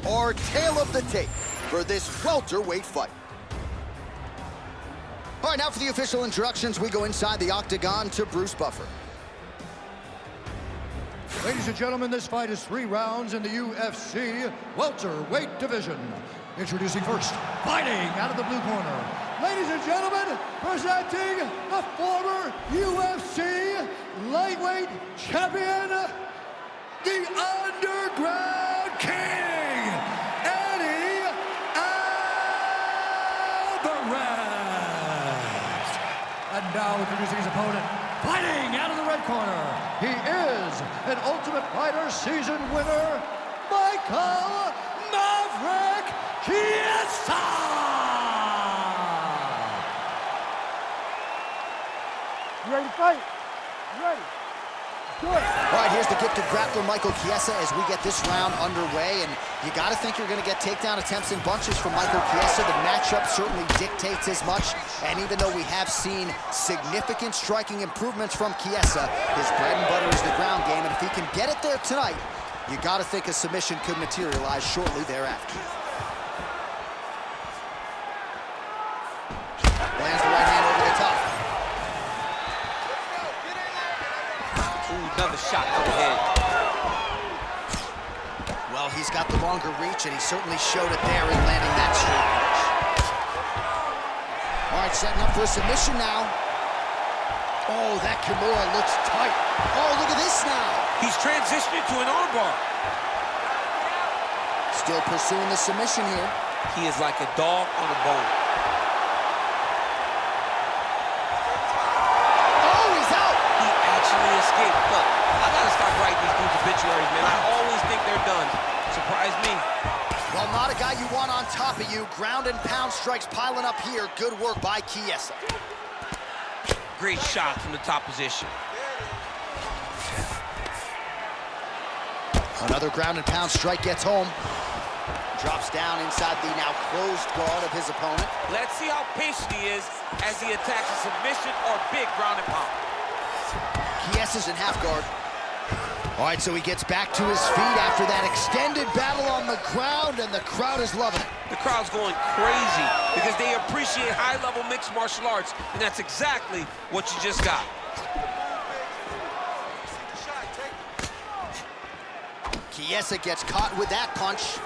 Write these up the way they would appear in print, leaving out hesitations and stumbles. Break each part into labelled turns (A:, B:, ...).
A: our tale of the tape for this welterweight fight. All right, now for the official introductions, we go inside the octagon to Bruce Buffer.
B: Ladies and gentlemen, this fight is 3 rounds in the UFC welterweight division. Introducing first, fighting out of the blue corner. Ladies and gentlemen, presenting the former UFC lightweight champion, the Underground King, Alvarez. And now introducing his opponent, fighting out of the red corner. He is an Ultimate Fighter season winner, Michael Maverick Chiesa.
C: You ready to fight? You ready? Good.
A: All right, here's the gifted grappler, Michael Chiesa, as we get this round underway. And you got to think you're going to get takedown attempts in bunches from Michael Chiesa. The matchup certainly dictates as much. And even though we have seen significant striking improvements from Chiesa, his bread and butter is the ground game. And if he can get it there tonight, you got to think a submission could materialize shortly thereafter. Lands the right hand over the top.
D: Another shot to the head.
A: Well, he's got the longer reach, and he certainly showed it there in landing that straight punch. All right, setting up for a submission now. Oh, that Kimura looks tight. Oh, look at this now.
D: He's transitioning to an armbar.
A: Still pursuing the submission here.
D: He is like a dog on a bone.
A: Oh, he's out.
D: He actually escaped. Look, I gotta stop writing these dudes obituaries, man. I always think they're done. Surprise me.
A: Well, not a guy you want on top of you. Ground and pound strikes piling up here. Good work by Chiesa.
D: Great shot from the top position.
A: Another ground and pound strike gets home. Drops down inside the now closed guard of his opponent.
D: Let's see how patient he is as he attacks a submission or big ground and pound.
A: Chiesa's in half guard. All right, so he gets back to his feet after that extended battle on the ground, and the crowd is loving it.
D: The crowd's going crazy because they appreciate high-level mixed martial arts, and that's exactly what you just got.
A: Chiesa gets caught with that punch.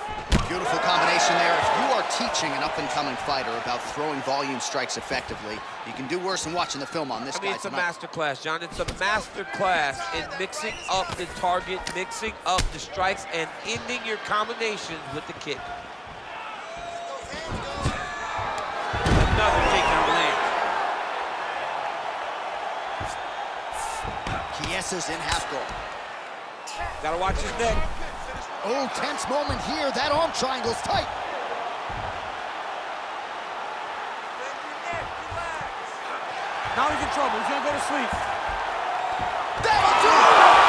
A: Beautiful combination there. If you are teaching an up-and-coming fighter about throwing volume strikes effectively, you can do worse than watching the film on this guy
D: It's a
A: tonight.
D: master class, John. It's a master class in mixing up the target, mixing up the strikes, and ending your combinations with the kick. Another takedown land.
A: Chiesa's in half guard.
D: Gotta watch his neck.
A: Oh, tense moment here. That arm triangle's tight.
C: Now he's in trouble. He's gonna go to sleep.
A: That'll do it!
D: Oh,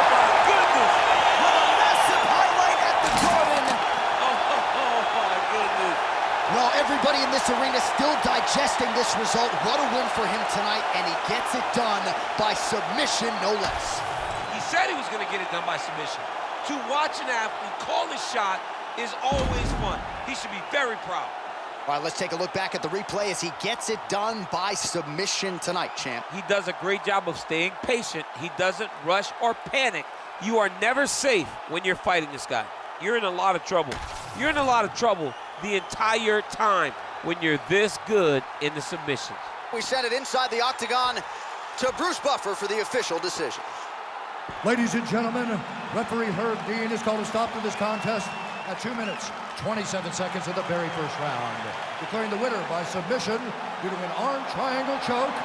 D: my goodness!
A: What a massive highlight at the Garden.
D: Oh, my goodness.
A: Well, everybody in this arena still digesting this result. What a win for him tonight, and he gets it done by submission, no less.
D: He said he was gonna get it done by submission. To watch an athlete call a shot is always fun. He should be very proud.
A: All right, let's take a look back at the replay as he gets it done by submission tonight, champ.
D: He does a great job of staying patient. He doesn't rush or panic. You are never safe when you're fighting this guy. You're in a lot of trouble. You're in a lot of trouble the entire time when you're this good in the submissions.
A: We send it inside the octagon to Bruce Buffer for the official decision.
B: Ladies and gentlemen, referee Herb Dean has called a stop to this contest at 2 minutes, 27 seconds of the very first round, declaring the winner by submission due to an arm triangle choke,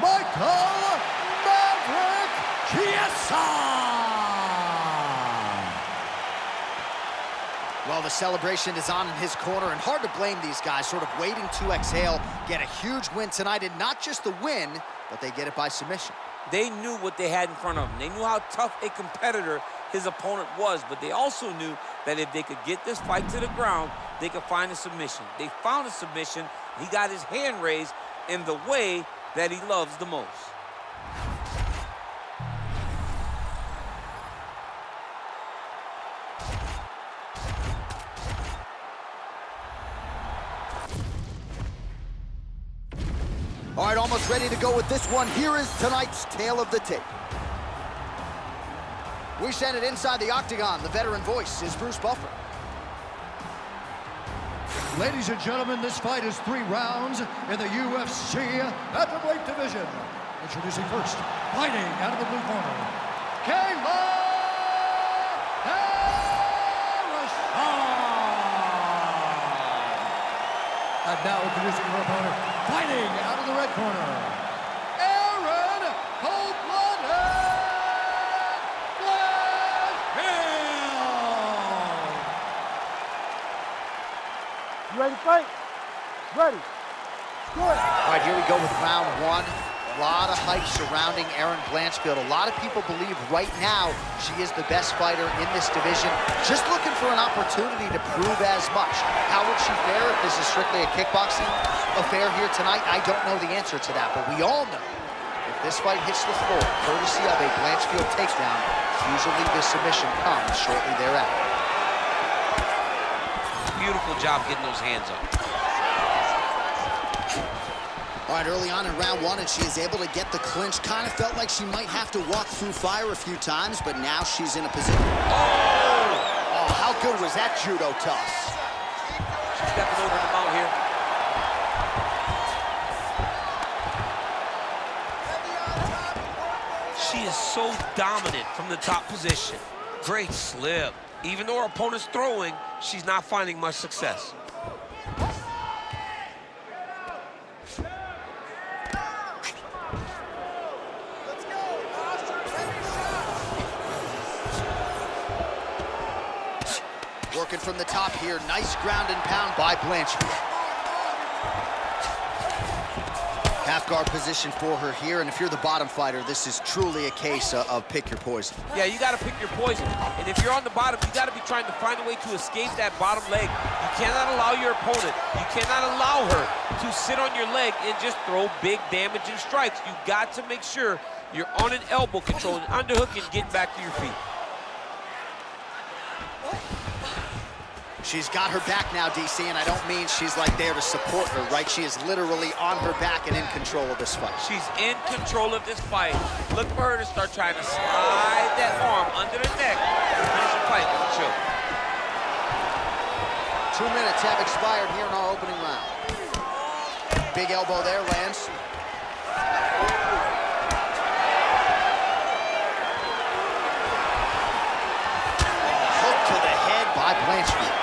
B: Michael Maverick Chiesa!
A: Well, the celebration is on in his corner, and hard to blame these guys, sort of waiting to exhale, get a huge win tonight, and not just the win, but they get it by submission.
D: They knew what they had in front of them. They knew how tough a competitor his opponent was, but they also knew that if they could get this fight to the ground, they could find a submission. They found a submission. He got his hand raised in the way that he loves the most.
A: All right, almost ready to go with this one. Here is tonight's tale of the tape. We send it inside the octagon. The veteran voice is Bruce Buffer.
B: Ladies and gentlemen, this fight is 3 rounds in the UFC Featherweight division. Introducing first, fighting out of the blue corner, Kayla. And now introducing her opponent, fighting out of the red corner, Erin, cold-blooded Blanchfield.
C: You ready to fight? Ready. Good.
A: All right, here we go with round 1. A lot of hype surrounding Erin Blanchfield. A lot of people believe right now she is the best fighter in this division. Just looking for an opportunity to prove as much. How would she fare if this is strictly a kickboxing affair here tonight? I don't know the answer to that, but we all know if this fight hits the floor, courtesy of a Blanchfield takedown, usually the submission comes shortly thereafter.
D: Beautiful job getting those hands up.
A: All right, early on in round 1, and she is able to get the clinch. Kind of felt like she might have to walk through fire a few times, but now she's in a position. Oh, how good was that judo toss?
D: She's stepping over the mount here. She is so dominant from the top position. Great slip. Even though her opponent's throwing, she's not finding much success.
A: Working from the top here. Nice ground and pound by Blanchfield. Half guard position for her here, and if you're the bottom fighter, this is truly a case of pick your poison.
D: Yeah, you got to pick your poison. And if you're on the bottom, you got to be trying to find a way to escape that bottom leg. You cannot allow your opponent, you cannot allow her to sit on your leg and just throw big damaging strikes. You got to make sure you're on an elbow, controlling underhook and getting back to your feet.
A: She's got her back now, DC, and I don't mean she's like there to support her, right? She is literally on her back and in control of this fight.
D: She's in control of this fight. Look for her to start trying to slide that arm under the neck to finish the fight with a choke.
A: 2 minutes have expired here in our opening round. Big elbow there, lands. Hook to the head by Blanchfield.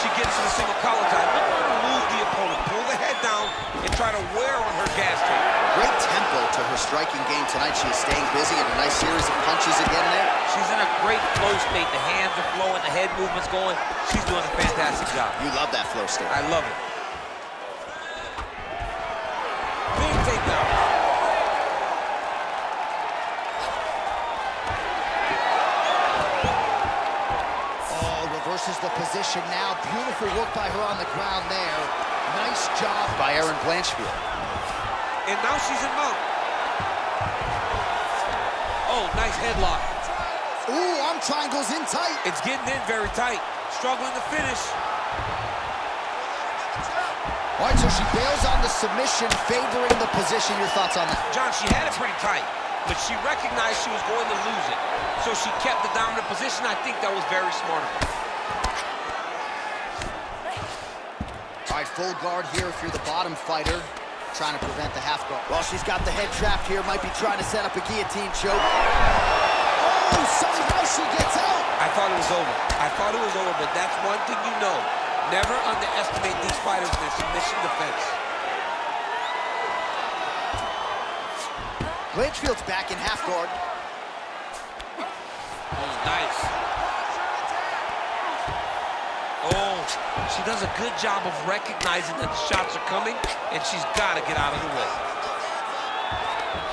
D: She gets to the single collar tie. Look for her to move the opponent. Pull the head down and try to wear on her gas tank.
A: Great tempo to her striking game tonight. She is staying busy and a nice series of punches again there.
D: She's in a great flow state. The hands are flowing, the head movement's going. She's doing a fantastic job.
A: You love that flow state.
D: I love it. Big takedown.
A: Reverses the position now. Beautiful work by her on the ground there. Nice job by Erin Blanchfield.
D: And now she's in mount. Oh, nice headlock.
A: Ooh, arm triangles in tight.
D: It's getting in very tight. Struggling to finish.
A: All right, so she bails on the submission, favoring the position. Your thoughts on that?
D: John, she had it pretty tight, but she recognized she was going to lose it. So she kept the dominant position. I think that was very smart of her.
A: All right, full guard here if you're the bottom fighter, trying to prevent the half guard. Well, she's got the head trapped here, might be trying to set up a guillotine choke. Oh, somehow she gets out.
D: I thought it was over. I thought it was over, but that's one thing you know. Never underestimate these fighters in their submission defense.
A: Blanchfield's back in half guard.
D: Oh, nice. Oh, she does a good job of recognizing that the shots are coming, and she's got to get out of the way.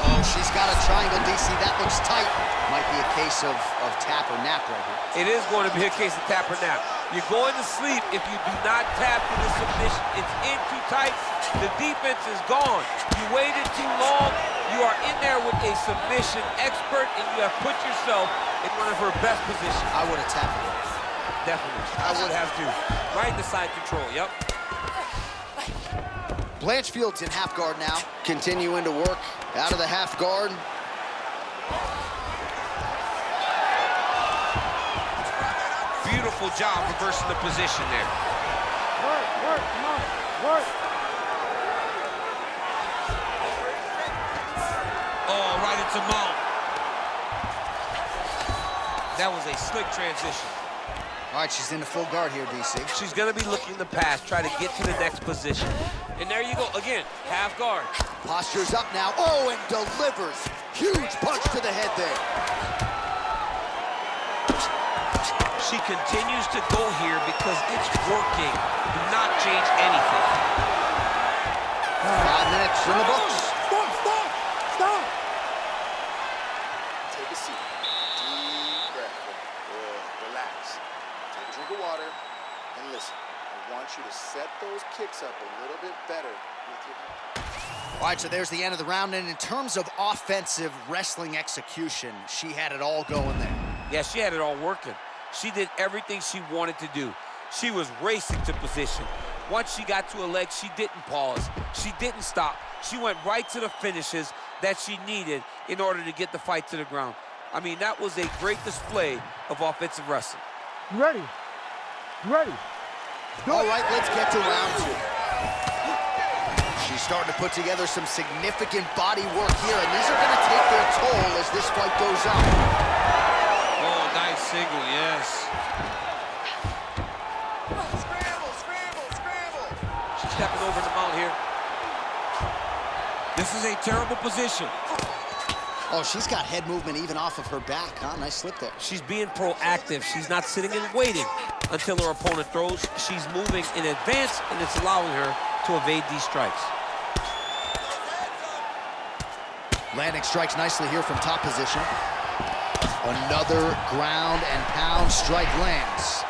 A: Oh, she's got a triangle, DC. That looks tight. Might be a case of tap or nap right here.
D: It is going to be a case of tap or nap. You're going to sleep if you do not tap to the submission. It's in too tight. The defense is gone. You waited too long. You are in there with a submission expert, and you have put yourself in one of her best positions.
A: I would have tapped it.
D: Definitely. I would have too. Right in the side control, yep.
A: Blanchfield's in half guard now. Continuing to work out of the half guard.
D: Beautiful job reversing the position there.
C: Work, come on, work.
D: Oh, right into mount. That was a slick transition.
A: All right, she's into full guard here, DC.
D: She's gonna be looking to pass, try to get to the next position. And there you go, again, half guard.
A: Posture's up now. Oh, and delivers. Huge punch to the head there.
D: She continues to go here because it's working. Do not change anything.
A: 5 minutes in the books.
C: Stop!
E: Take a seat. Deep breath. Good. Relax. Take a drink of water and listen. I want you to set those kicks up a little bit better with your hand.
A: All right, so there's the end of the round. And in terms of offensive wrestling execution, she had it all going there.
D: Yeah, she had it all working. She did everything she wanted to do. She was racing to position. Once she got to a leg, she didn't pause. She didn't stop. She went right to the finishes that she needed in order to get the fight to the ground. I mean, that was a great display of offensive wrestling.
C: You ready?
A: All right, let's get to round 2. She's starting to put together some significant body work here, and these are going to take their toll as this fight goes on.
D: Oh, nice single, yes.
E: Scramble!
D: She's stepping over the mount here. This is a terrible position.
A: Oh, she's got head movement even off of her back, huh? Nice slip there.
D: She's being proactive. She's not sitting and waiting until her opponent throws. She's moving in advance, and it's allowing her to evade these strikes.
A: Landing strikes nicely here from top position. Another ground and pound strike lands.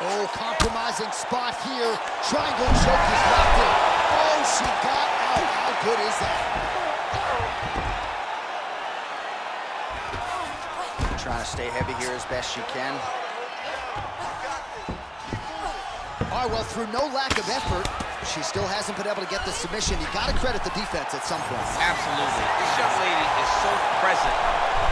A: Oh, compromising spot here. Triangle choke is locked in. Oh, she got out. How good is that? Trying to stay heavy here as best she can. All right, well, through no lack of effort, she still hasn't been able to get the submission. You got to credit the defense at some point.
D: Absolutely. This young lady is so present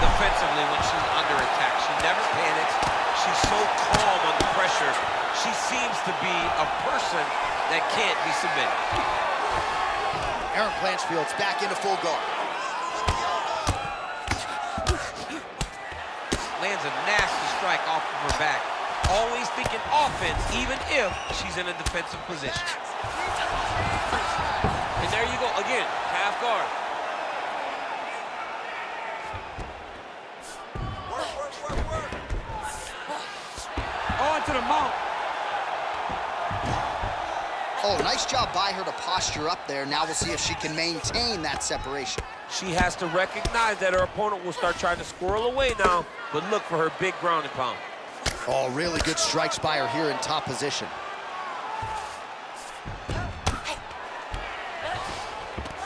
D: defensively when she's under attack. She never panics. She's so calm under pressure. She seems to be a person that can't be submitted.
A: Erin Blanchfield's back into full guard.
D: Lands a nasty strike off of her back. Always thinking offense, even if she's in a defensive position. And there you go, again, half guard.
E: Work.
D: On to the mount.
A: Oh, nice job by her to posture up there. Now we'll see if she can maintain that separation.
D: She has to recognize that her opponent will start trying to squirrel away now, but look for her big ground and pound.
A: Oh, really good strikes by her here in top position.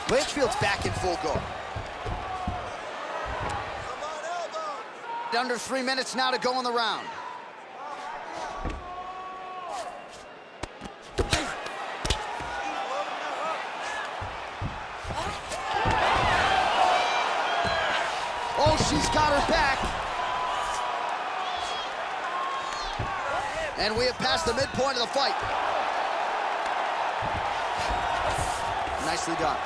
A: Blanchfield's back in full guard. Under 3 minutes now to go in the round. Oh, she's got her back. And we have passed the midpoint of the fight. Nicely done.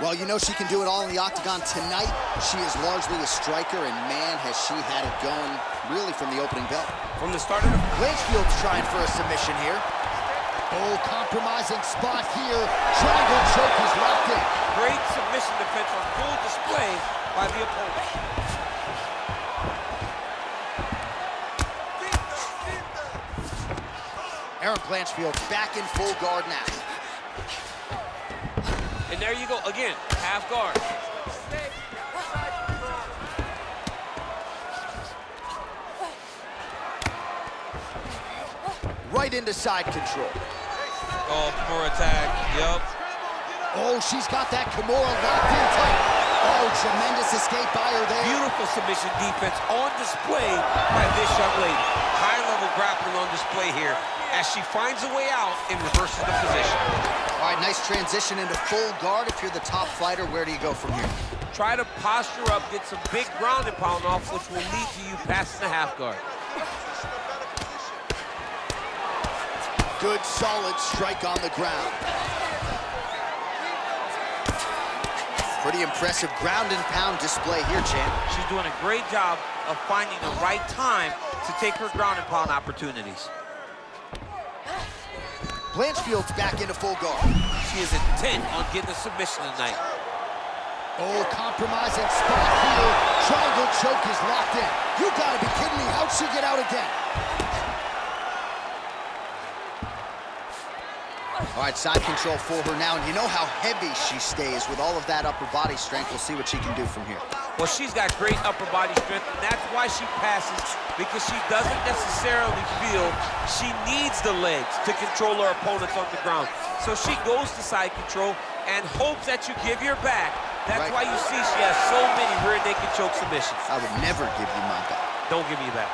A: Well, you know she can do it all in the octagon tonight. She is largely a striker, and man, has she had it going really from the opening bell.
D: From the start of the...
A: Blanchfield's trying for a submission here. Oh, compromising spot here. Triangle choke is locked in.
D: Great submission defense on full display by the opponent.
A: Erin Blanchfield back in full guard now.
D: And there you go, again, half guard.
A: Right into side control.
D: Oh, for attack, yup.
A: Oh, she's got that Kimura locked in tight. Oh, tremendous escape by her there.
D: Beautiful submission defense on display by this young lady. High-level grappling on display here as she finds a way out and reverses the position.
A: All right, nice transition into full guard. If you're the top fighter, where do you go from here?
D: Try to posture up, get some big ground and pound off, which will lead to you passing the half guard.
A: Good, solid strike on the ground. Pretty impressive ground and pound display here, champ.
D: She's doing a great job of finding the right time to take her ground and pound opportunities.
A: Blanchfield's back into full guard.
D: She is intent on getting a submission tonight.
A: Oh, compromising spot here. Triangle choke is locked in. You gotta be kidding me. How'd she get out again? All right, side control for her now, and you know how heavy she stays with all of that upper body strength. We'll see what she can do from here.
D: Well, she's got great upper body strength, and that's why she passes, because she doesn't necessarily feel she needs the legs to control her opponents on the ground. So she goes to side control and hopes that you give your back. That's why you see she has so many rear naked choke submissions.
A: I would never give you my back.
D: Don't give me your back.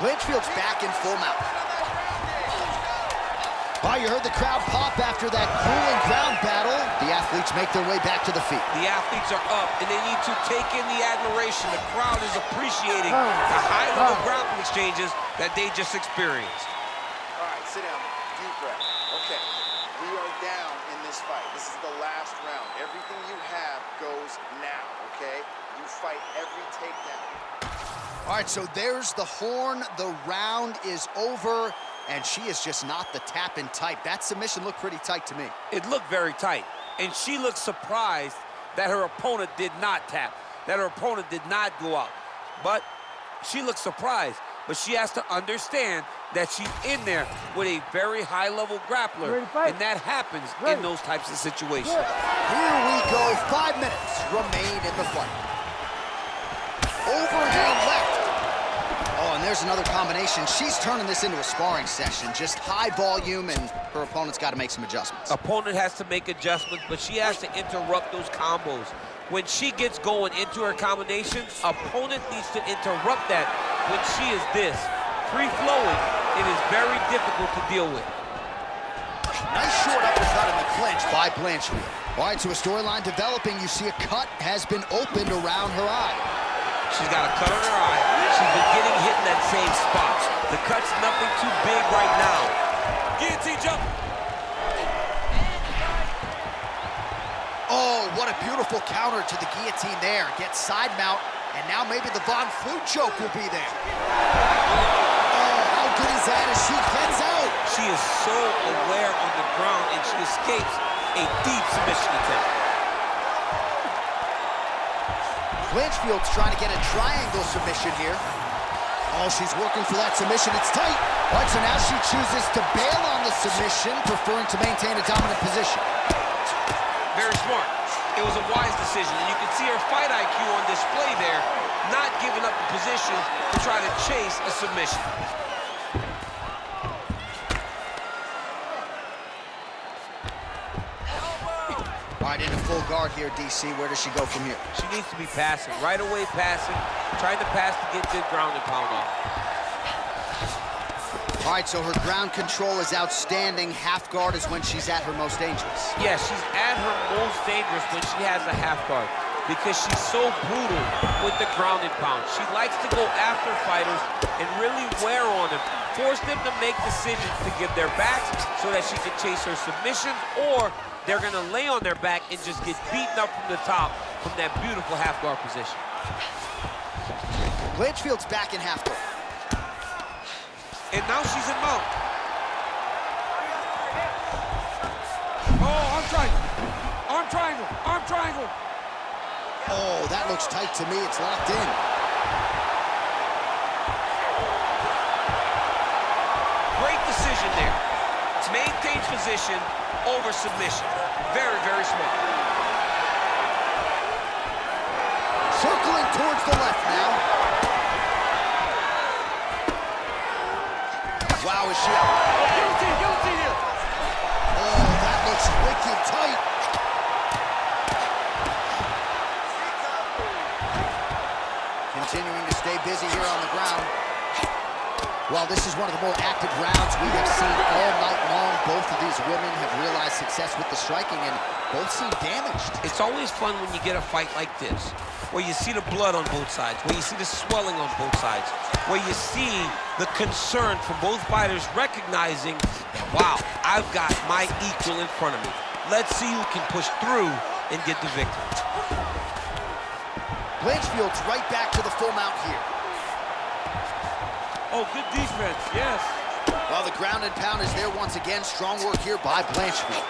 A: Blanchfield's back in full mount. Oh, you heard the crowd pop after that grueling ground battle. The athletes make their way back to the feet.
D: The athletes are up, and they need to take in the admiration. The crowd is appreciating the high-level grappling exchanges that they just experienced.
E: All right, sit down. Deep breath. Okay, we are down in this fight. This is the last round. Everything you have goes now, okay? You fight every takedown.
A: All right, so there's the horn. The round is over, and she is just not the tap-in type. That submission looked pretty tight to me.
D: It looked very tight, and she looked surprised that her opponent did not tap, that her opponent did not go out. But she looked surprised, but she has to understand that she's in there with a very high-level grappler, and that happens in those types of situations.
A: Here we go. 5 minutes remain in the fight. Overhand left. Oh, and there's another combination. She's turning this into a sparring session. Just high volume, and her opponent's got to make some adjustments.
D: Opponent has to make adjustments, but she has to interrupt those combos. When she gets going into her combinations, opponent needs to interrupt that. When she is this free-flowing, it is very difficult to deal with.
A: Nice short uppercut in the clinch by Blanchfield. All right, so a storyline developing. You see a cut has been opened around her eye.
D: She's got a cut on her eye. She's been getting hit in that same spot. The cut's nothing too big right now. Guillotine jump.
A: Oh, what a beautiful counter to the guillotine there. Gets side mount, and now maybe the Von Flue choke will be there. Oh, how good is that as she gets out?
D: She is so aware on the ground, and she escapes a deep submission attempt.
A: Blanchfield's trying to get a triangle submission here. Oh, she's working for that submission. It's tight. All right, so now she chooses to bail on the submission, preferring to maintain a dominant position.
D: Very smart. It was a wise decision, and you can see her fight IQ on display there, not giving up the position to try to chase a submission.
A: All right, into full guard here, DC. Where does she go from here?
D: She needs to be passing, right away passing, trying to pass to get good ground and pound off.
A: All right, so her ground control is outstanding. Half guard is when she's at her most dangerous.
D: Yeah, she's at her most dangerous when she has a half guard because she's so brutal with the ground and pound. She likes to go after fighters and really wear on them, force them to make decisions to give their backs so that she can chase her submissions, or they're gonna lay on their back and just get beaten up from the top from that beautiful half guard position.
A: Blanchfield's back in half guard.
D: And now she's in mount.
C: Oh, arm triangle. Arm triangle. Arm triangle.
A: Oh, that looks tight to me. It's locked in.
D: Great decision there. Maintains position over submission. Very, very smart.
A: Circling towards the left now. Wow, is she out?
C: Guillotine here.
A: Oh, that looks wicked tight. Continuing to stay busy here on the ground. Well, this is one of the more active rounds we have seen all night long. Both of these women have realized success with the striking, and both seem damaged.
F: It's always fun when you get a fight like this, where you see the blood on both sides, where you see the swelling on both sides, where you see the concern from both fighters recognizing, wow, I've got my equal in front of me. Let's see who can push through and get the victory.
A: Blanchfield's right back to the full mount here.
D: Oh, good defense, yes.
A: Well, the ground and pound is there once again. Strong work here by Blanchfield.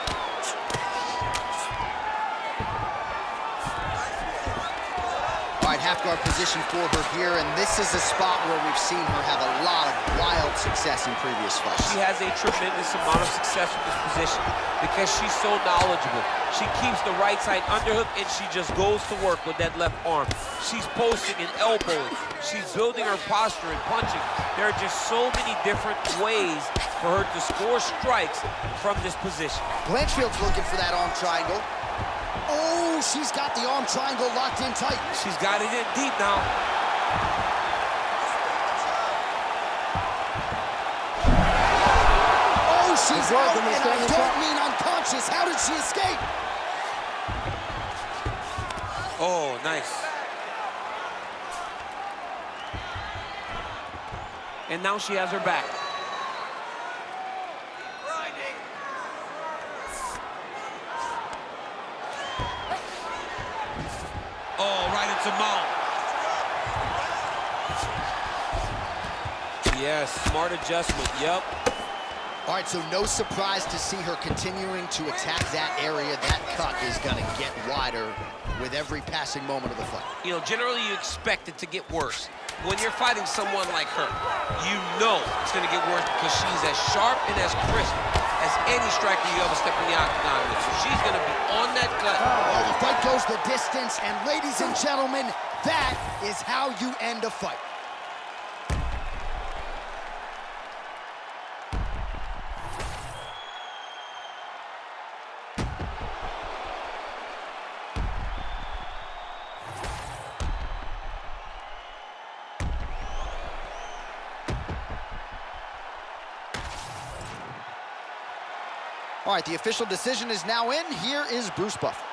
A: All right, half guard position for her here, and this is a spot where we've seen her have a lot of wild success in previous fights.
F: She has a tremendous amount of success with this position because she's so knowledgeable. She keeps the right side underhook, and she just goes to work with that left arm. She's posting and elbowing. She's building her posture and punching. There are just so many different ways for her to score strikes from this position.
A: Blanchfield's looking for that arm triangle. Oh, she's got the arm triangle locked in tight.
F: She's got it in deep now.
A: Oh, she's out, and I don't mean unconscious. How did she escape?
F: Oh, nice. And now she has her back. Oh, right into mount. Yes, smart adjustment, yep.
A: All right, so no surprise to see her continuing to attack that area. That cut is going to get wider with every passing moment of the fight.
F: You know, generally you expect it to get worse. When you're fighting someone like her, you know it's going to get worse because she's as sharp and as crisp as any striker you ever step in the octagon with. So she's going to be on that cut.
A: Well, the fight goes the distance, and ladies and gentlemen, that is how you end a fight. All right, the official decision is now in. Here is Bruce Buffer.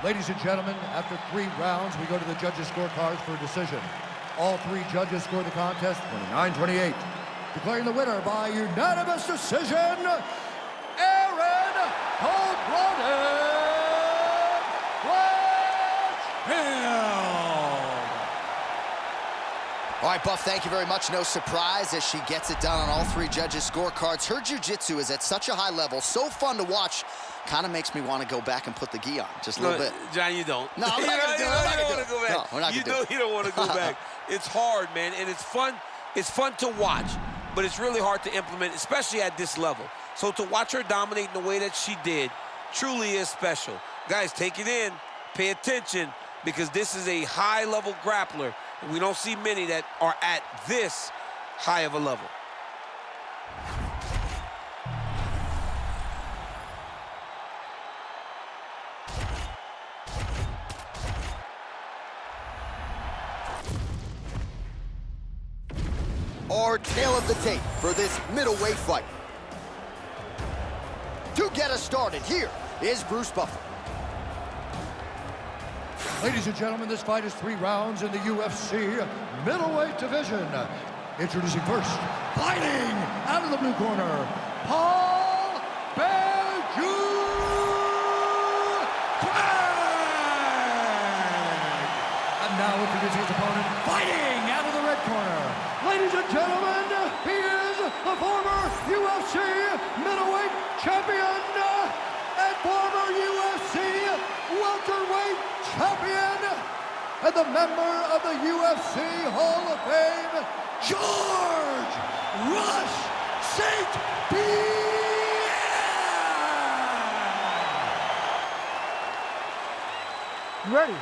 B: Ladies and gentlemen, after 3 rounds, we go to the judges' scorecards for a decision. All 3 judges scored the contest 29-28. Declaring the winner by unanimous decision, Erin Cold-Blooded Blanchfield.
A: All right, Buff, thank you very much. No surprise as she gets it done on all 3 judges' scorecards. Her jiu-jitsu is at such a high level, so fun to watch, kind of makes me want to go back and put the gi on just a little bit.
F: John, you don't.
A: No, I'm not going to do it. I'm not going to go back. No, we're not going to do it.
F: You don't want to go back. It's hard, man, and it's fun. It's fun to watch, but it's really hard to implement, especially at this level. So to watch her dominate in the way that she did truly is special. Guys, take it in. Pay attention, because this is a high-level grappler. We don't see many that are at this high of a level.
A: Our tail of the tape for this middleweight fight. To get us started, here is Bruce Buffer.
B: Ladies and gentlemen, this fight is 3 rounds in the UFC middleweight division. Introducing first, fighting out of the blue corner, Paul Bellew. And now introducing his opponent, fighting out of the red corner. Ladies and gentlemen, he is the former UFC middleweight champion and former UFC welterweight champion and the member of the UFC Hall of Fame, George Rush St. Pierre.
C: Ready.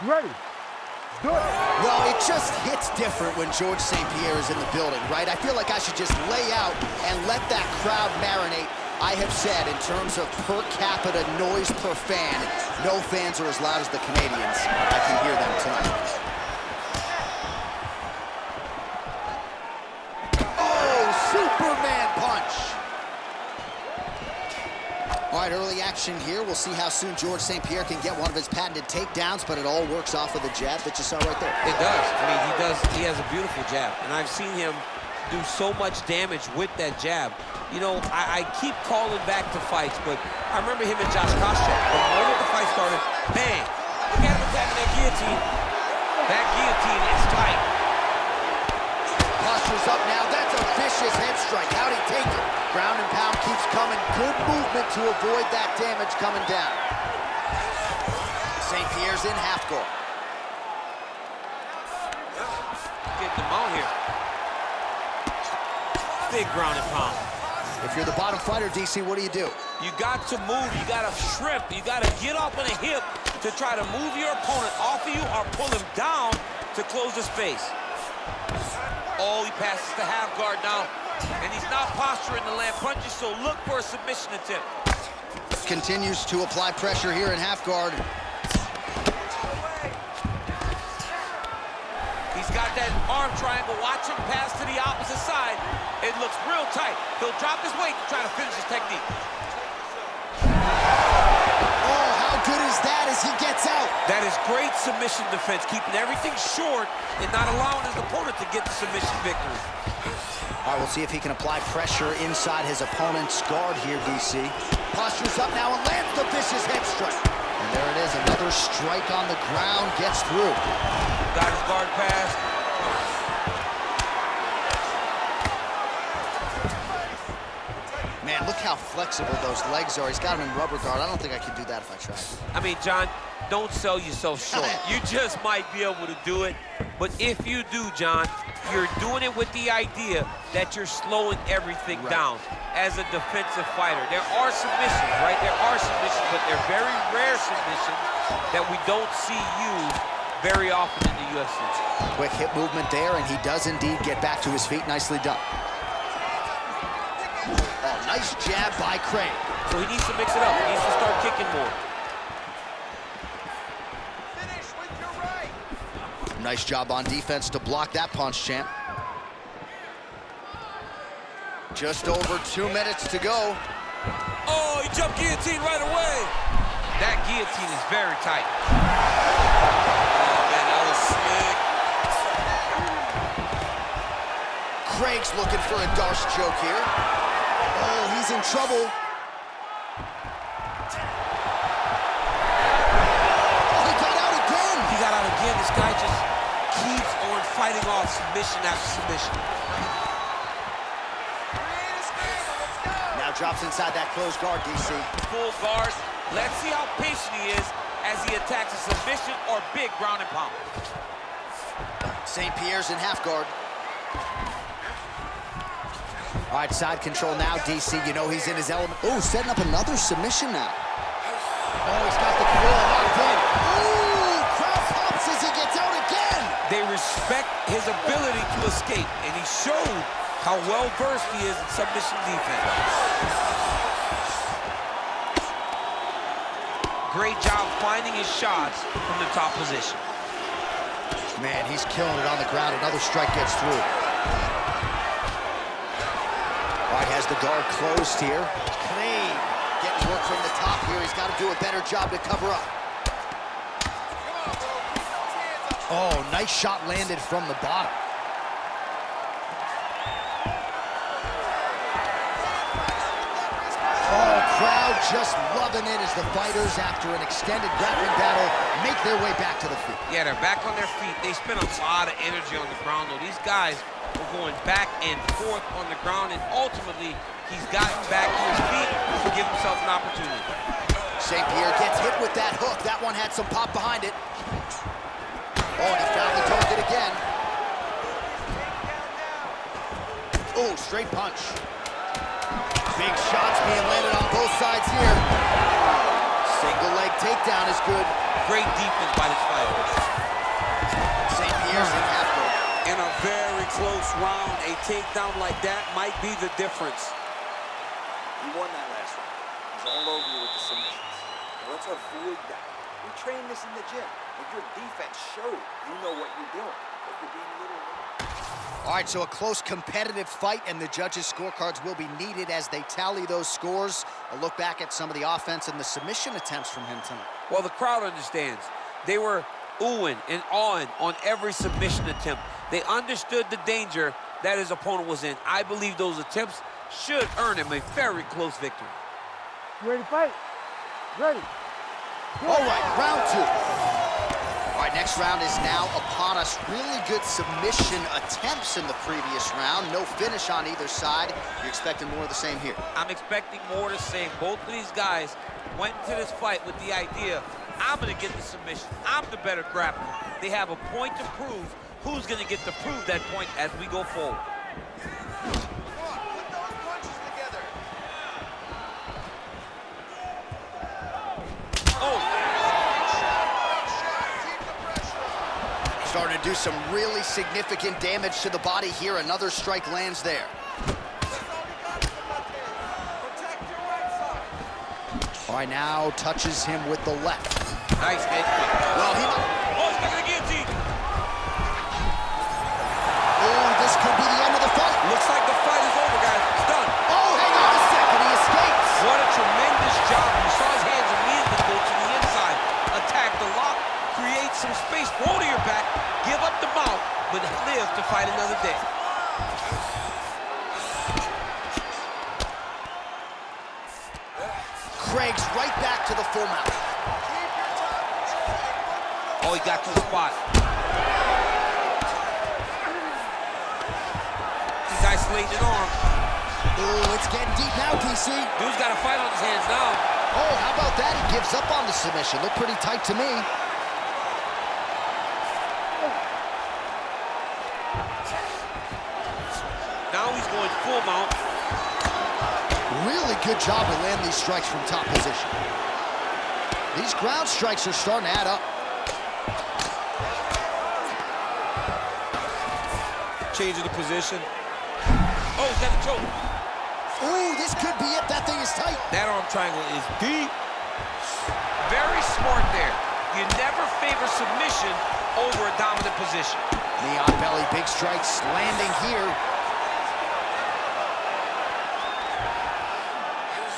C: Ready. Do it.
A: Well, it just hits different when George St. Pierre is in the building, right? I feel like I should just lay out and let that crowd marinate. I have said, in terms of per capita noise per fan, no fans are as loud as the Canadians. I can hear them tonight. Oh, Superman punch! All right, early action here. We'll see how soon George St. Pierre can get one of his patented takedowns, but it all works off of the jab that you saw right there.
F: It does. I mean, he has a beautiful jab, and I've seen him do so much damage with that jab. You know, I keep calling back to fights, but I remember him and Josh Koscheck. The moment the fight started, bang! Look at him attacking that guillotine. That guillotine is tight.
A: Posture's up now. That's a vicious head strike. How'd he take it? Ground and pound keeps coming. Good movement to avoid that damage coming down. St. Pierre's in half guard.
F: Getting them out here. Big ground and pound.
A: If you're the bottom fighter, DC, what do?
F: You got to move, you got to shrimp, you got to get up on a hip to try to move your opponent off of you or pull him down to close the space. Oh, he passes the half guard now, and he's not posturing to land punches, so look for a submission attempt.
A: Continues to apply pressure here in half guard.
F: He's got that arm triangle. Watch him pass to the opposite side. It looks real tight. He'll drop his weight to try to finish his technique.
A: Oh, how good is that as he gets out?
F: That is great submission defense, keeping everything short and not allowing his opponent to get the submission victory.
A: All right, we'll see if he can apply pressure inside his opponent's guard here, DC. Posture's up now and lands the vicious head strike. And there it is, another strike on the ground, gets through.
F: Got his guard pass.
A: Man, look how flexible those legs are. He's got him in rubber guard. I don't think I could do that if I tried.
F: I mean, John, don't sell yourself short. You just might be able to do it. But if you do, John, you're doing it with the idea that you're slowing everything down as a defensive fighter. There are submissions, right? There are submissions, but they're very rare submissions that we don't see used very often in the UFC.
A: Quick hip movement there, and he does indeed get back to his feet. Nicely done. Oh, nice jab by Cain.
F: So he needs to mix it up. He needs to start kicking more.
C: Finish with your right.
A: Nice job on defense to block that punch, champ. Just over 2 minutes to go.
F: Oh, he jumped guillotine right away. That guillotine is very tight. Oh, man, that was slick.
A: Craig's looking for a Darce choke here. Oh, he's in trouble. Oh, he got out again.
F: He got out again. This guy just keeps on fighting off submission after submission.
A: Now drops inside that closed guard, DC.
F: Full guard. Let's see how patient he is as he attacks a submission or big ground and pound.
A: St. Pierre's in half guard. All right, side control now, DC. You know he's in his element. Oh, setting up another submission now. Oh, he's got the gorilla locked in. Ooh, crowd pops as he gets out again.
F: They respect his ability to escape, and he showed how well-versed he is in submission defense. Great job finding his shots from the top position.
A: Man, he's killing it on the ground. Another strike gets through. All right, has the guard closed here. Cain getting work from the top here. He's got to do a better job to cover up. Oh, nice shot landed from the bottom. Oh, crowd just loving it as the fighters, after an extended grappling battle, make their way back to the feet.
F: Yeah, they're back on their feet. They spent a lot of energy on the ground, though. These guys were going back and forth on the ground, and ultimately, he's gotten back to his feet to give himself an opportunity.
A: St. Pierre gets hit with that hook. That one had some pop behind it. Oh, and he found the target again. Oh, straight punch. Big shots being landed on both sides here. Single leg takedown is good.
F: Great defense by this fighter.
A: St. Pierre's in half guard.
G: In a very close round, a takedown like that might be the difference. He won that last round. He's all over you with the submissions. Now let's avoid that. We train this in the gym. And your defense showed you know what you're doing. But you're being a little...
A: All right, so a close competitive fight, and the judges' scorecards will be needed as they tally those scores. A look back at some of the offense and the submission attempts from him tonight.
D: Well, the crowd understands. They were oohing and awing on every submission attempt. They understood the danger that his opponent was in. I believe those attempts should earn him a very close victory.
C: You ready to fight? Ready.
A: All right, round 2. All right, next round is now upon us. Really good submission attempts in the previous round. No finish on either side. You're expecting more of the same here?
D: I'm expecting more of the same. Both of these guys went into this fight with the idea, I'm going to get the submission. I'm the better grappler. They have a point to prove. Who's going to get to prove that point as we go forward?
A: Starting to do some really significant damage to the body here. Another strike lands there. All right, now touches him with the left.
D: Nice head kick.
A: Well, he...
D: Oh, he's got the guillotine.
A: Oh, this could be the end of the fight.
D: Looks like the fight is over, guys. It's done.
A: Oh, hang on a second. He escapes.
D: What a tremendous job. You saw his hands immediately go to the inside. Attack the lock. Create some space. Roll to your back. Give up the mount, but live to fight another day.
A: Craig's right back to the full mount.
D: Oh, he got to the spot. He's isolating an arm.
A: Oh, it's getting deep now, DC.
D: Dude's got a fight on his hands now.
A: Oh, how about that? He gives up on the submission. Looked pretty tight to me.
D: Now he's going full mount.
A: Really good job to land these strikes from top position. These ground strikes are starting to add up.
D: Changing the position. Oh, he's got a choke.
A: Ooh, this could be it. That thing is tight.
D: That arm triangle is deep. Very smart there. You never favor submission over a dominant position.
A: Knee on belly, big strikes landing here.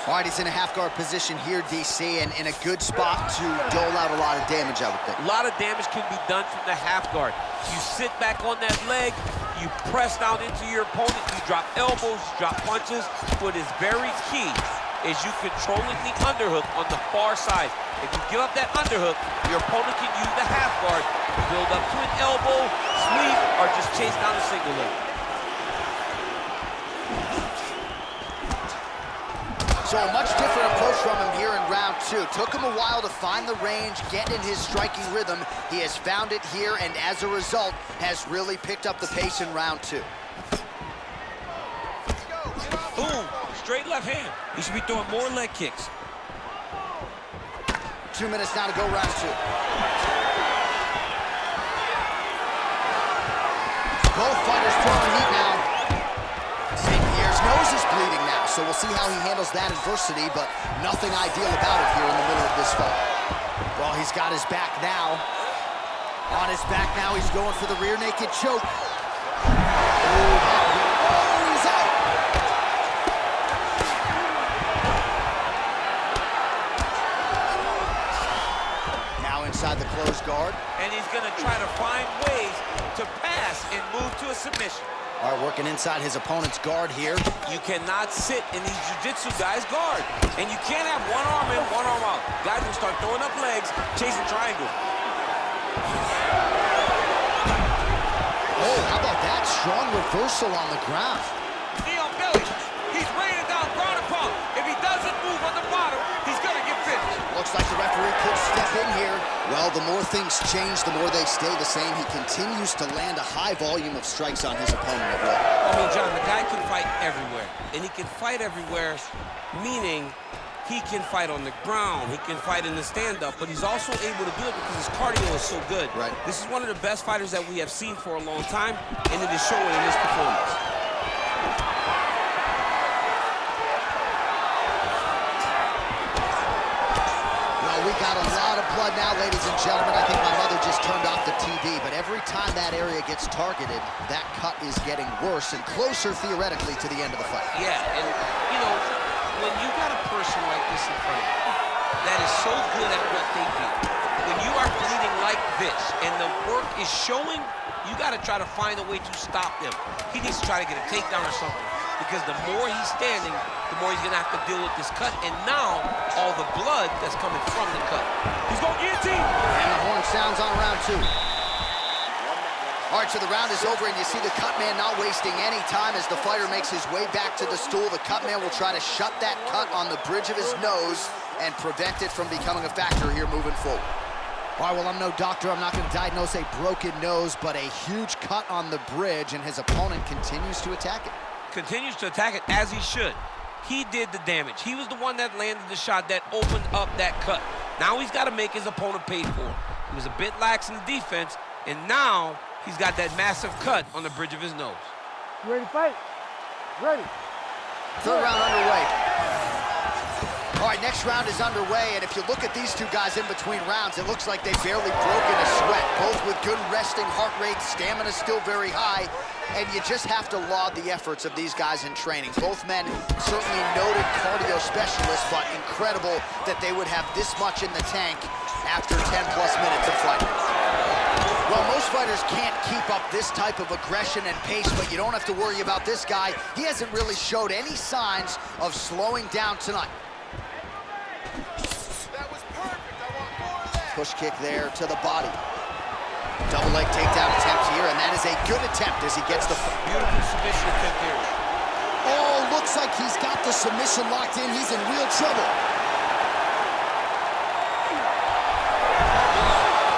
A: All right, he's in a half-guard position here, DC, and in a good spot to dole out a lot of damage, I would think.
D: A lot of damage can be done from the half guard. You sit back on that leg, you press down into your opponent, you drop elbows, you drop punches. What is very key is you controlling the underhook on the far side. If you give up that underhook, your opponent can use the half guard to build up to an elbow, sweep, or just chase down a single leg.
A: So a much different approach from him here in round 2. Took him a while to find the range, get in his striking rhythm. He has found it here, and as a result, has really picked up the pace in round 2.
D: Boom, straight left hand. He should be throwing more leg kicks.
A: 2 minutes now to go, round 2. Both fighters throwing heat now. St. Pierre's nose is bleeding now, so we'll see how he handles that adversity, but nothing ideal about it here in the middle of this fight. Well, he's got his back now. On his back now, he's going for the rear naked choke. Oh, he's out! Now inside the closed guard.
D: And he's gonna try to find ways to pass and move to a submission.
A: All right, working inside his opponent's guard here.
D: You cannot sit in these jiu-jitsu guys' guard. And you can't have one arm in, one arm out. Guys will start throwing up legs, chasing triangles.
A: Oh, how about that? Strong reversal on the ground.
D: Knee on belly. He's raining down ground and pound. If he doesn't move on the bottom, he's gonna get finished.
A: Looks like the referee could step in here. Well, the more things change, the more they stay the same. He continues to land a high volume of strikes on his opponent at will.
D: I mean, John, the guy can fight everywhere. And he can fight everywhere, meaning he can fight on the ground, he can fight in the stand-up, but he's also able to do it because his cardio is so good.
A: Right.
D: This is one of the best fighters that we have seen for a long time, and it is showing in this performance.
A: gentlemen, I think my mother just turned off the TV, but every time that area gets targeted, that cut is getting worse and closer, theoretically, to the end of the fight.
F: Yeah, and, you know, when you got a person like this in front of you that is so good at what they do, when you are bleeding like this and the work is showing, you got to try to find a way to stop them. He needs to try to get a takedown or something, because the more he's standing, the more he's going to have to deal with this cut, and now all the blood that's coming from the cut.
C: He's going guillotine.
A: And the horn sounds on round 2. All right, so the round is over, and you see the cut man not wasting any time as the fighter makes his way back to the stool. The cut man will try to shut that cut on the bridge of his nose and prevent it from becoming a factor here moving forward. All right, well, I'm no doctor. I'm not going to diagnose a broken nose, but a huge cut on the bridge, and his opponent continues to attack it.
F: Continues to attack it as he should. He did the damage. He was the one that landed the shot that opened up that cut. Now he's got to make his opponent pay for it. He was a bit lax in the defense, and now he's got that massive cut on the bridge of his nose.
C: You ready to fight? Ready.
A: Third round underway. All right, next round is underway, and if you look at these two guys in between rounds, it looks like they barely broke in a sweat. Both with good resting heart rate, stamina still very high, and you just have to laud the efforts of these guys in training. Both men certainly noted cardio specialists, but incredible that they would have this much in the tank after 10-plus minutes of fighting. Well, most fighters can't keep up this type of aggression and pace, but you don't have to worry about this guy. He hasn't really showed any signs of slowing down tonight. Push kick there to the body. Double leg takedown attempt here, and that is a good attempt as he gets the...
F: Beautiful submission attempt here.
A: Oh, looks like he's got the submission locked in. He's in real trouble.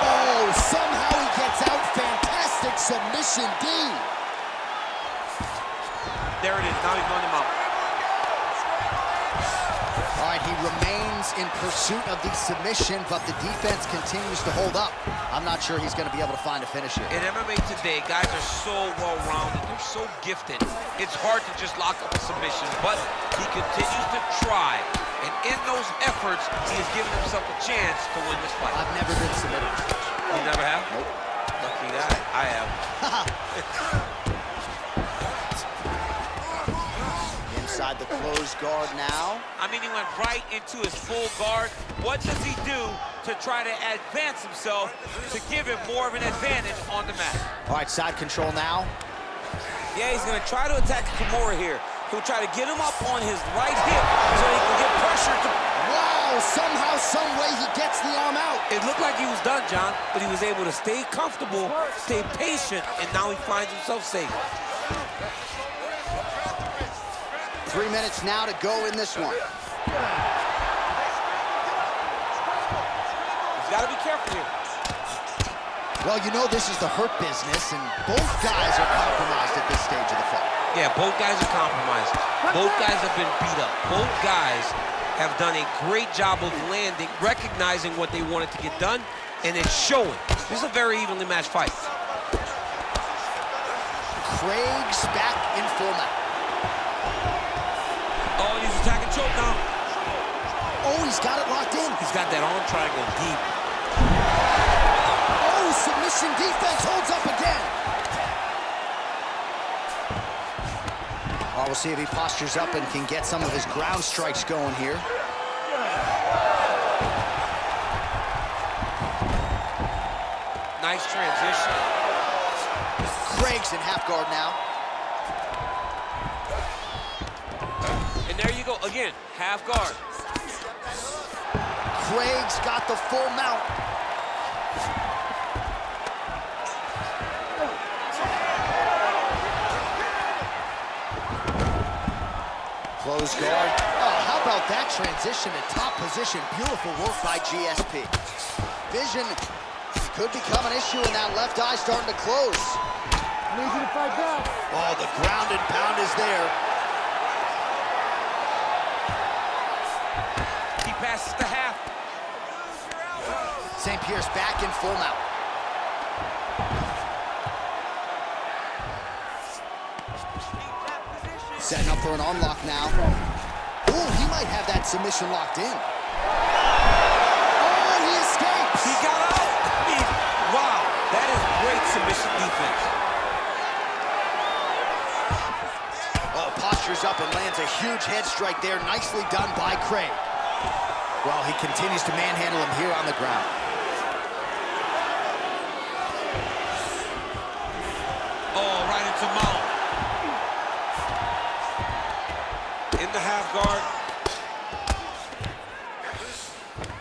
A: Oh, somehow he gets out. Fantastic submission D.
F: There it is. Now he's going him out.
A: All right, he remains in pursuit of the submission, but the defense continues to hold up. I'm not sure he's going to be able to find a finish here.
F: In MMA today, guys are so well-rounded. They're so gifted. It's hard to just lock up a submission, but he continues to try. And in those efforts, he has given himself a chance to win this fight.
A: I've never been submitted.
F: You never have?
A: Nope.
F: Lucky guy. I have.
A: Inside the closed guard now.
F: I mean, he went right into his full guard. What does he do to try to advance himself to give him more of an advantage on the mat?
A: All right, side control now.
D: Yeah, he's going to try to attack Kimura here. He'll try to get him up on his right hip so he can get pressure to...
A: Wow, somehow, some way he gets the arm out.
D: It looked like he was done, John, but he was able to stay comfortable, stay patient, and now he finds himself safe.
A: 3 minutes now to go in this one.
D: He's got to be careful here.
A: Well, you know this is the hurt business, and both guys are compromised at this stage of the fight.
F: Yeah, both guys are compromised. Both guys have been beat up. Both guys have done a great job of landing, recognizing what they wanted to get done, and it's showing. This is a very evenly matched fight.
A: Craig's back in full mount.
D: Oh, and he's attacking choke now.
A: Oh, he's got it locked in.
F: He's got that arm triangle deep.
A: Oh, submission defense holds up again. Oh, we'll see if he postures up and can get some of his ground strikes going here.
F: Nice transition.
A: Craig's in half guard now.
D: And there you go, again, half guard.
A: Craig's got the full mount. Close guard. Oh, how about that transition to top position? Beautiful work by GSP. Vision could become an issue, and that left eye starting to close.
C: I need you to fight back.
A: Oh, the ground and pound is there.
D: He passes to half.
A: St. Pierre's back in full mount. Setting up for an unlock now. Ooh, he might have that submission locked in. Oh, he escapes.
D: He got out.
F: efficient defense.
A: Oh, postures up and lands a huge head strike there. Nicely done by Craig. Well, he continues to manhandle him here on the ground.
F: Oh, right into mount. In the half guard.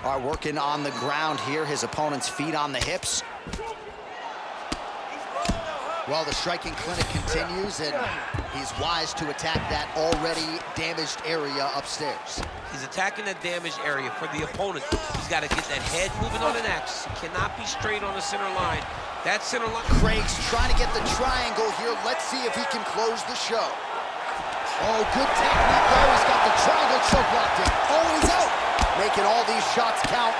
A: All right, working on the ground here. His opponent's feet on the hips. Well, the striking clinic continues, and he's wise to attack that already damaged area upstairs.
F: He's attacking the damaged area for the opponent. He's got to get that head moving on an axis. He cannot be straight on the center line. That center line.
A: Craig's trying to get the triangle here. Let's see if he can close the show. Oh, good technique there. He's got the triangle choke locked in. Oh, he's out. Making all these shots count.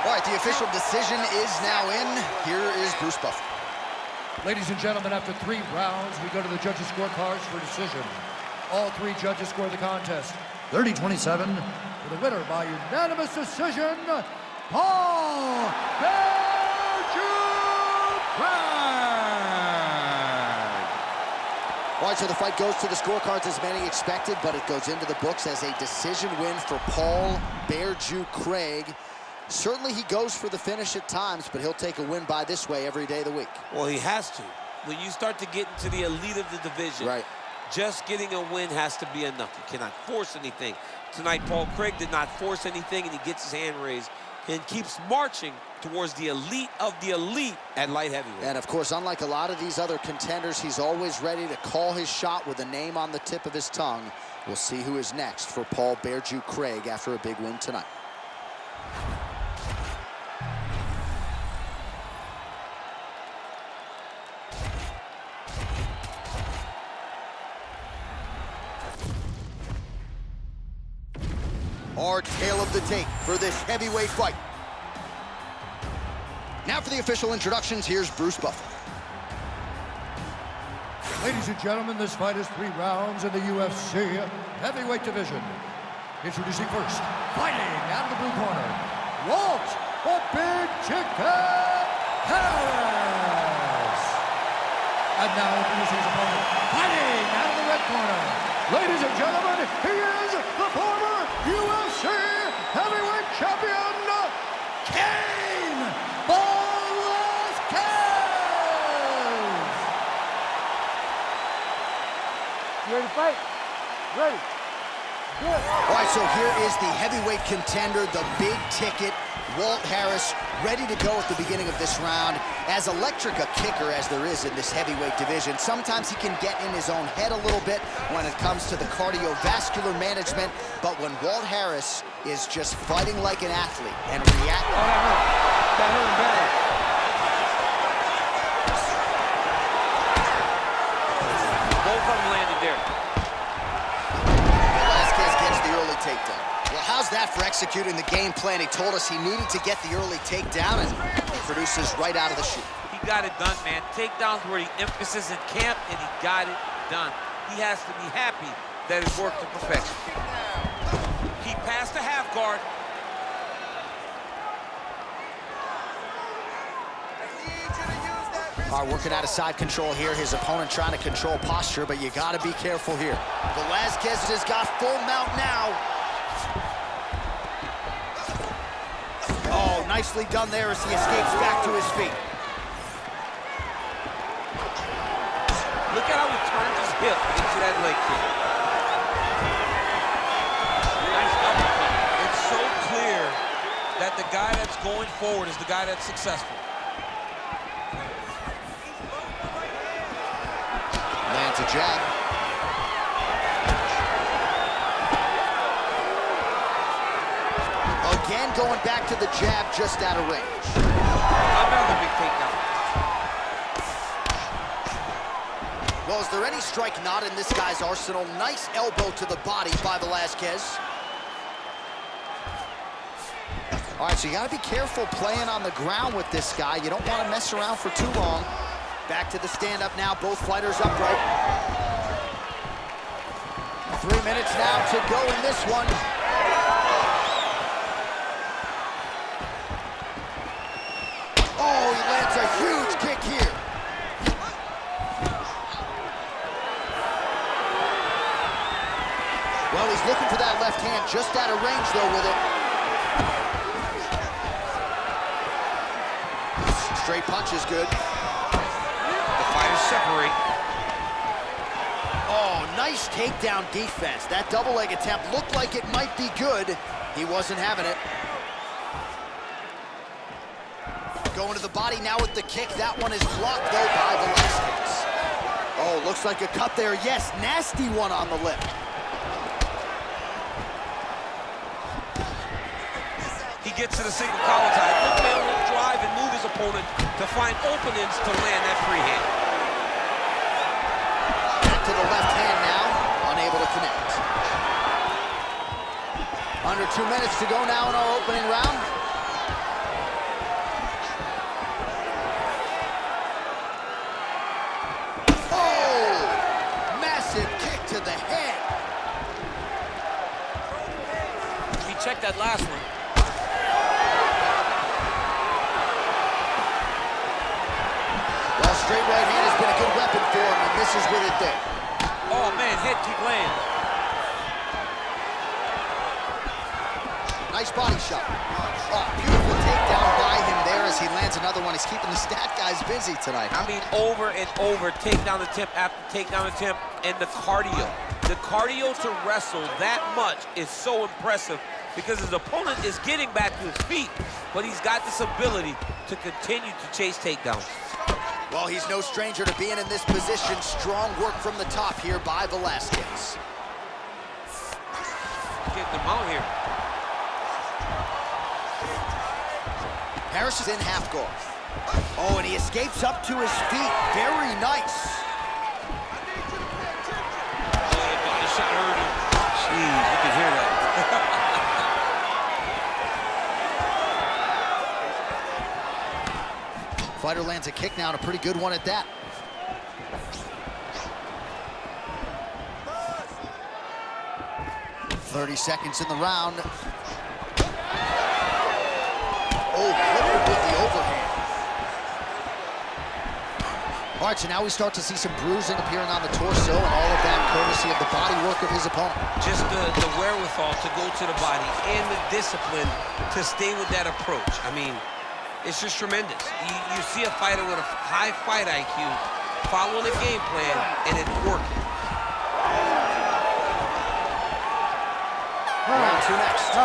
A: All right, the official decision is now in. Here is Bruce Buffer.
B: Ladies and gentlemen, after 3 rounds, we go to the judges' scorecards for decision. All 3 judges score the contest 30-27 for the winner by unanimous decision, Paul Blanchfield.
A: All right, so the fight goes to the scorecards as many expected, but it goes into the books as a decision win for Paul Bear Jew Craig. Certainly he goes for the finish at times, but he'll take a win by this way every day of the week.
F: Well, he has to. When you start to get into the elite of the division,
A: right,
F: just getting a win has to be enough. You cannot force anything. Tonight, Paul Craig did not force anything, and he gets his hand raised and keeps marching towards the elite of the elite at light heavyweight.
A: And, of course, unlike a lot of these other contenders, he's always ready to call his shot with a name on the tip of his tongue. We'll see who is next for Paul Bear Jew Craig after a big win tonight. Our tale of the tape for this heavyweight fight. Now for the official introductions, here's Bruce Buffer.
B: Ladies and gentlemen, this fight is 3 rounds in the UFC heavyweight division. Introducing first, fighting out of the blue corner, Walt, the Big Chicken Harris. And now introducing his opponent, fighting out of the red corner. Ladies and gentlemen, he is the former UFC heavyweight champion, Cain Velasquez.
C: You ready to fight? Ready. Good.
A: All right, so here is the heavyweight contender, the big ticket, Walt Harris, ready to go at the beginning of this round. As electric a kicker as there is in this heavyweight division, sometimes he can get in his own head a little bit when it comes to the cardiovascular management, but when Walt Harris is just fighting like an athlete and reacting...
C: Oh, that hurt bad.
D: Both of them landed there.
A: Velasquez gets the early takedown. Well, how's that for executing the game plan? He told us he needed to get the early takedown, and he produces right out of the chute.
D: He got it done, man. Takedowns were the emphasis in camp, and he got it done. He has to be happy that it worked to perfection. He passed the half guard.
A: All right, working out of side control here. His opponent trying to control posture, but you got to be careful here. Velasquez has got full mount now. Oh, nicely done there as he escapes back to his feet.
D: Look at how he turns his hip into that leg kick. Nice uppercut.
F: It's so clear that the guy that's going forward is the guy that's successful.
A: Lands a jab. Again, going back to the jab, just out of range.
D: Another big takedown.
A: Well, is there any strike not in this guy's arsenal? Nice elbow to the body by Velasquez. All right, so you got to be careful playing on the ground with this guy. You don't want to mess around for too long. Back to the stand-up now, both fighters upright. 3 minutes now to go in this one. Oh, he lands a huge kick here. Well, he's looking for that left hand, just out of range, though, with it. Straight punch is good.
F: The fighters separate.
A: Oh, nice takedown defense. That double leg attempt looked like it might be good. He wasn't having it. Going to the body now with the kick. That one is blocked, though, by Velasquez. Oh, looks like a cut there. Yes, nasty one on the lip.
F: He gets to the single collar tie. Look, man, will drive and move his opponent to find openings to land that free hand.
A: Back to the left hand now, unable to connect. Under 2 minutes to go now in our opening round. Oh! Massive kick to the head.
F: He checked that last one.
A: Well, straight right hand has been a good weapon for him, and this is with it there.
F: Oh, man, head kick lands.
A: Nice body shot. Oh, beautiful takedown by him there as he lands another one. He's keeping the stat guys busy tonight.
F: I mean, over and over, takedown attempt after takedown attempt, and the cardio. The cardio to wrestle that much is so impressive because his opponent is getting back to his feet, but he's got this ability to continue to chase takedowns.
A: Well, he's no stranger to being in this position. Strong work from the top here by Velasquez.
F: Getting them out here.
A: Harris is in half guard. Oh, and he escapes up to his feet. Very nice.
F: Oh, that body shot hurt him. Jeez, you can hear that.
A: Fighter lands a kick now, and a pretty good one at that. "30 seconds in the round. Oh, clipped with the overhand. All right, so now we start to see some bruising appearing on the torso, and all of that courtesy of the body work of his opponent.
F: Just the wherewithal to go to the body and the discipline to stay with that approach. I mean, it's just tremendous. You see a fighter with a high fight IQ following a game plan, and it's working.
A: Round two next.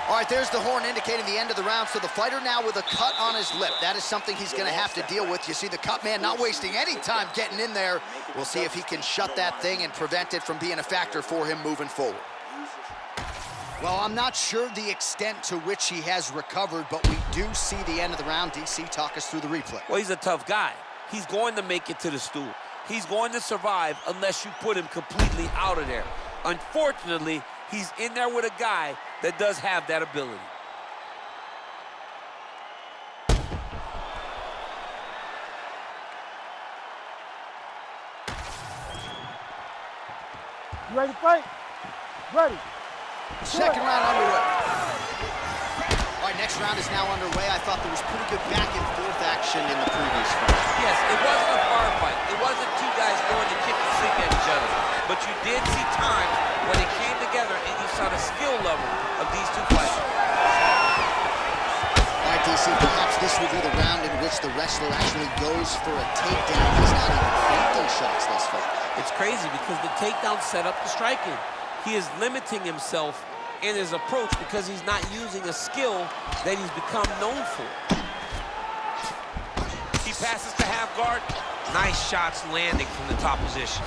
A: All right, there's the horn indicating the end of the round. So the fighter now with a cut on his lip. That is something he's going to have to deal with. You see the cut man not wasting any time getting in there. We'll see if he can shut that thing and prevent it from being a factor for him moving forward. Well, I'm not sure the extent to which he has recovered, but we do see the end of the round. DC, talk us through the replay.
F: Well, he's a tough guy. He's going to make it to the stool. He's going to survive unless you put him completely out of there. Unfortunately, he's in there with a guy that does have that ability.
H: You ready to fight? Ready.
A: Second round underway. All right, next round is now underway. I thought there was pretty good back and forth action in the previous fight.
F: Yes, it wasn't a firefight. It wasn't two guys going to kick and sink at each other. But you did see times when they came together and you saw the skill level of these two fighters.
A: All right, DC, perhaps this will be the round in which the wrestler actually goes for a takedown. He's not even feinting shots thus far.
F: It's crazy because the takedown set up the striking. He is limiting himself in his approach because he's not using a skill that he's become known for. He passes to half guard. Nice shots landing from the top position.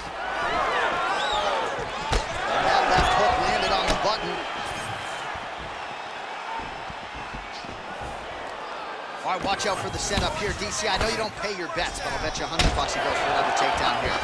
A: And that left hook landed on the button. All right, watch out for the setup here. DC, I know you don't pay your bets, but I'll bet you $100 he goes for another takedown here.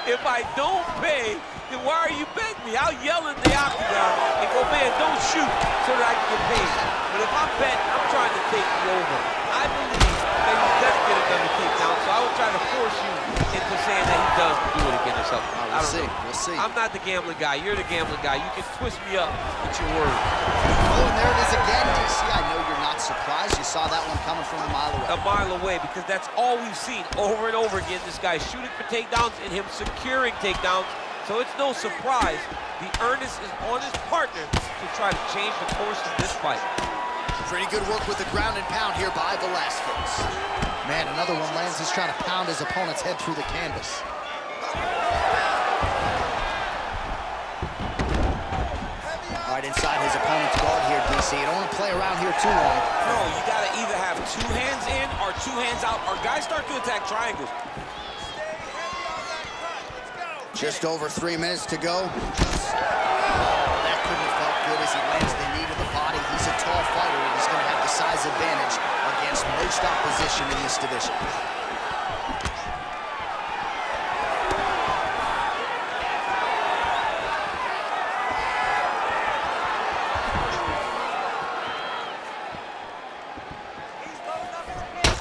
F: If I don't pay, then why are you betting me? I'll yell in the octagon and go, man, don't shoot so that I can get paid. But if I'm betting, I'm trying to take you over. I believe that he's dedicated
D: every takedown, so I would try to force you into saying that he does do it again or something.
A: We'll see. We'll see.
D: I'm not the gambling guy. You're the gambling guy. You can twist me up with your words.
A: Oh, and there it is again, DC. I know you're not surprised. You saw that one coming from a mile away.
D: A mile away, because that's all we've seen over and over again. This guy shooting for takedowns and him securing takedowns. So it's no surprise the earnest is on his partner to try to change the course of this fight.
A: Pretty good work with the ground and pound here by Velasquez. Man, another one lands. He's trying to pound his opponent's head through the canvas. All right, inside his opponent's guard here, DC. You don't want to play around here too long.
D: No, you got to either have 2 hands in or 2 hands out, or guys start to attack triangles.
A: Just over 3 minutes to go. That couldn't have felt good as he lands the knee to the body. He's a tall fighter, and he's going to have the size advantage against most opposition in this division.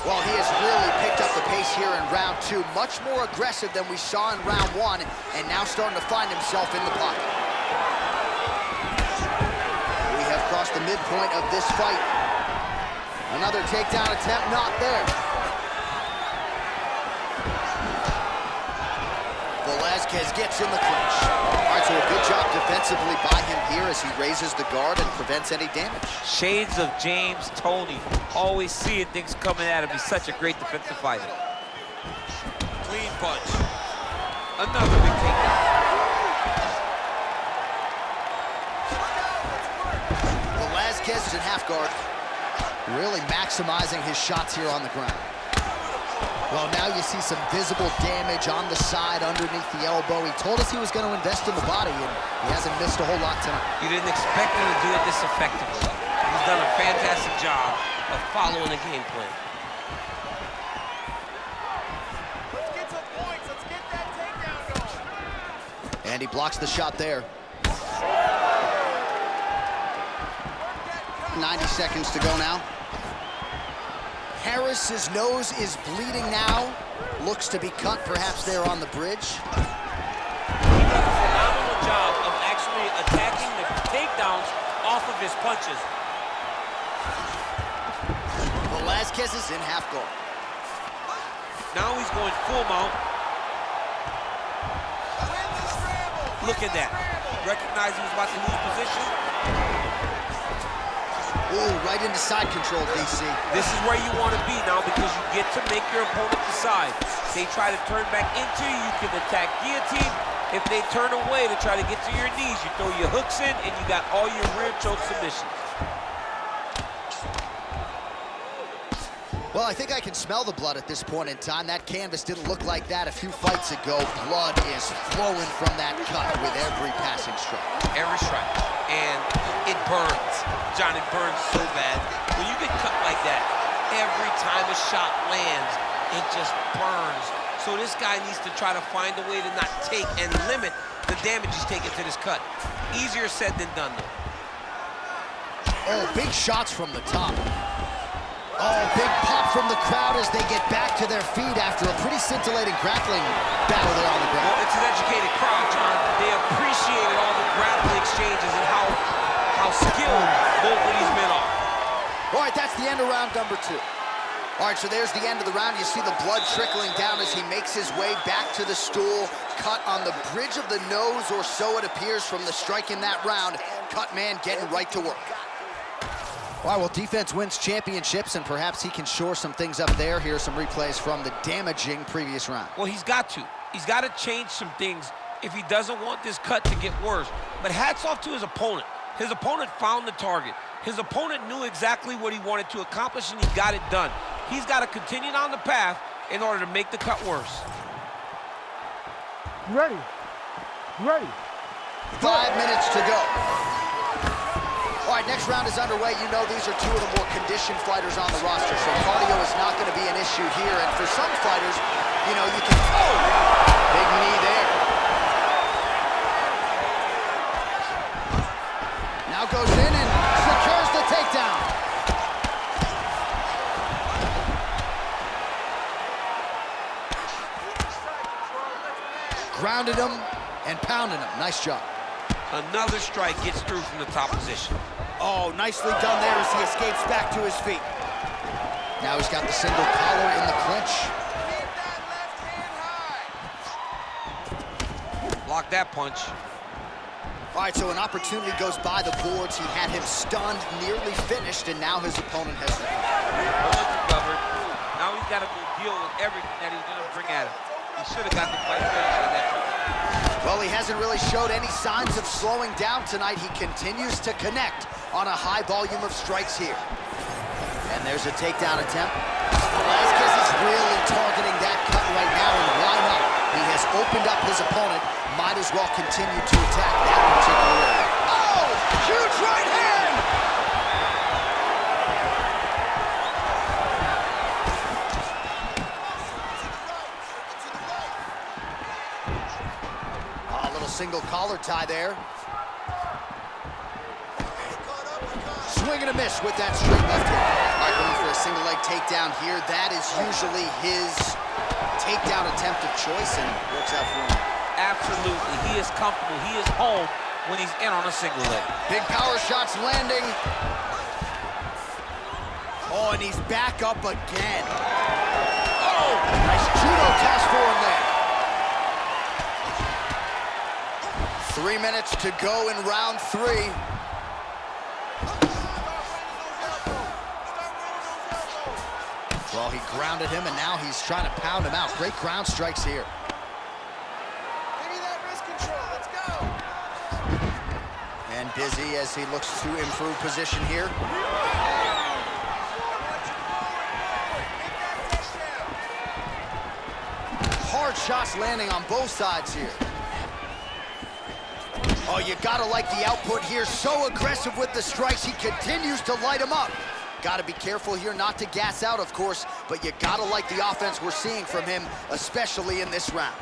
A: Well, he has really picked up the pace here in round 2. Much more aggressive than we saw in round 1, and now starting to find himself in the pocket. We have crossed the midpoint of this fight. Another takedown attempt, not there. Velasquez gets in the clinch. All right, so a good job defensively by him here as he raises the guard and prevents any damage.
D: Shades of James Toney, always seeing things coming at him. He's such a great defensive fighter. Clean punch. Another big takedown.
A: Velasquez is in half guard, really maximizing his shots here on the ground. Well, now you see some visible damage on the side underneath the elbow. He told us he was going to invest in the body, and he hasn't missed a whole lot tonight.
D: You didn't expect him to do it this effectively. He's done a fantastic job of following the game plan.
I: Let's get some points. Let's get that takedown going.
A: And he blocks the shot there. 90 seconds to go now. Harris's nose is bleeding now. Looks to be cut, perhaps there on the bridge.
D: He does a phenomenal job of actually attacking the takedowns off of his punches.
A: Velasquez is in half guard.
D: Now he's going full mount. Look at that. Recognize he was about to lose position.
A: Ooh, right into side control, DC.
D: This is where you want to be now because you get to make your opponent decide. They try to turn back into you, you can attack guillotine. If they turn away to try to get to your knees, you throw your hooks in and you got all your rear choke submissions.
A: Well, I think I can smell the blood at this point in time. That canvas didn't look like that a few fights ago. Blood is flowing from that cut with every passing strike.
D: Every strike. And it burns. John, it burns so bad. When you get cut like that, every time a shot lands, it just burns. So this guy needs to try to find a way to not take and limit the damage he's taking to this cut. Easier said than done, though.
A: Oh, big shots from the top. Oh, big pop from the crowd as they get back to their feet after a pretty scintillating grappling battle there on the ground.
D: Well, it's an educated crowd, John. They appreciated all the grappling exchanges and how skilled both of these men are.
A: All right, that's the end of round number 2. All right, so there's the end of the round. You see the blood trickling down as he makes his way back to the stool. Cut on the bridge of the nose, or so it appears from the strike in that round. Cut man getting right to work. All right, well, defense wins championships, and perhaps he can shore some things up there. Here are some replays from the damaging previous round.
D: Well, he's got to. He's got to change some things if he doesn't want this cut to get worse. But hats off to his opponent. His opponent found the target. His opponent knew exactly what he wanted to accomplish, and he got it done. He's got to continue down the path in order to make the cut worse.
H: You ready? You ready?
A: 5 minutes to go. All right, next round is underway. You know these are two of the more conditioned fighters on the roster, so cardio is not going to be an issue here. And for some fighters, you know, you can... Oh! Big knee there. Now goes in and secures the takedown. grounded him and pounding him. Nice job.
F: Another strike gets through from the top position.
A: Oh, nicely done there as he escapes back to his feet. Now he's got the single collar in the clinch.
I: Keep that left hand high.
F: Block that punch.
A: All right, so an opportunity goes by the boards. He had him stunned, nearly finished, and now his opponent has
D: recovered. Now he's got to go deal with everything that he's going to bring at him. He should have got the fight finished on that.
A: Well, he hasn't really showed any signs of slowing down tonight. He continues to connect on a high volume of strikes here. And there's a takedown attempt. Velasquez is really targeting that cut right now, and why not? He has opened up his opponent. Might as well continue to attack that particular area. Oh, huge right hand! A little single collar tie there. Swing and a miss with that straight left hand. All right, going for a single leg takedown here. That is usually his takedown attempt of choice, and works out for him.
D: Absolutely. He is comfortable. He is home when he's in on a single leg.
A: Big power shots landing. Oh, and he's back up again. Oh, nice judo toss for him there. 3 minutes to go in round 3. Well, he grounded him, and now he's trying to pound him out. Great ground strikes here.
I: Give me that wrist control. Let's go.
A: And busy as he looks to improve position here. Hard shots landing on both sides here. Oh, you gotta like the output here. So aggressive with the strikes. He continues to light him up. Gotta be careful here not to gas out, of course, but you gotta like the offense we're seeing from him, especially in this round.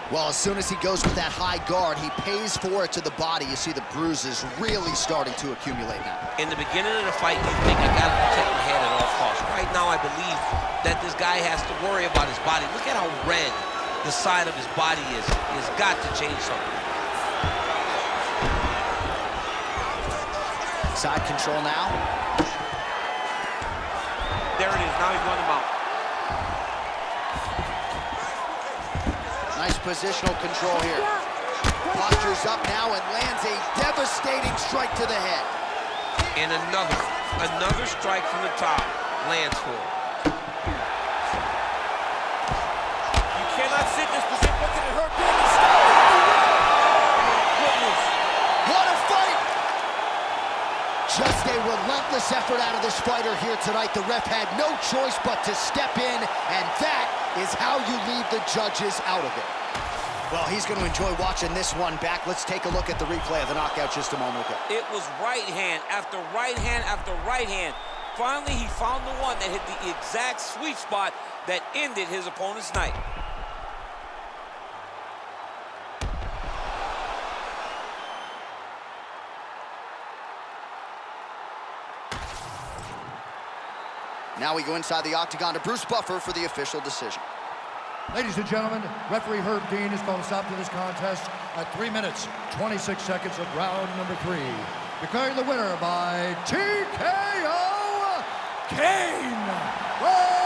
A: Well, as soon as he goes with that high guard, he pays for it to the body. You see the bruises really starting to accumulate now.
D: In the beginning of the fight, you think, I gotta protect my head at all costs. Right now, I believe that this guy has to worry about his body. Look at how red the side of his body is. He's got to change something.
A: Side control now.
D: There it is. Now he's running him out.
A: Nice positional control here. Postures up now and lands a devastating strike to the head.
F: And another strike from the top lands for him.
D: You cannot sit this position. Look at it hurt.
A: What a fight! Just a relentless effort out of this fighter here tonight. The ref had no choice but to step in, and that is how you leave the judges out of it. Well, he's going to enjoy watching this one back. Let's take a look at the replay of the knockout just a moment ago.
D: It was right hand after right hand after right hand. Finally, he found the one that hit the exact sweet spot that ended his opponent's night.
A: Now we go inside the octagon to Bruce Buffer for the official decision.
B: Ladies and gentlemen, referee Herb Dean has called a stop to this contest at 3 minutes, 26 seconds of round number 3. Declaring the winner by TKO, Cain Velasquez.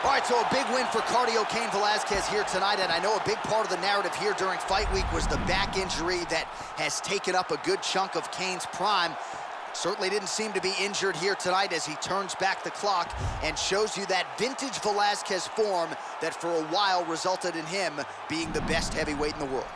A: All right, so a big win for cardio Cain Velasquez here tonight, and I know a big part of the narrative here during fight week was the back injury that has taken up a good chunk of Cain's prime. Certainly didn't seem to be injured here tonight as he turns back the clock and shows you that vintage Velasquez form that for a while resulted in him being the best heavyweight in the world.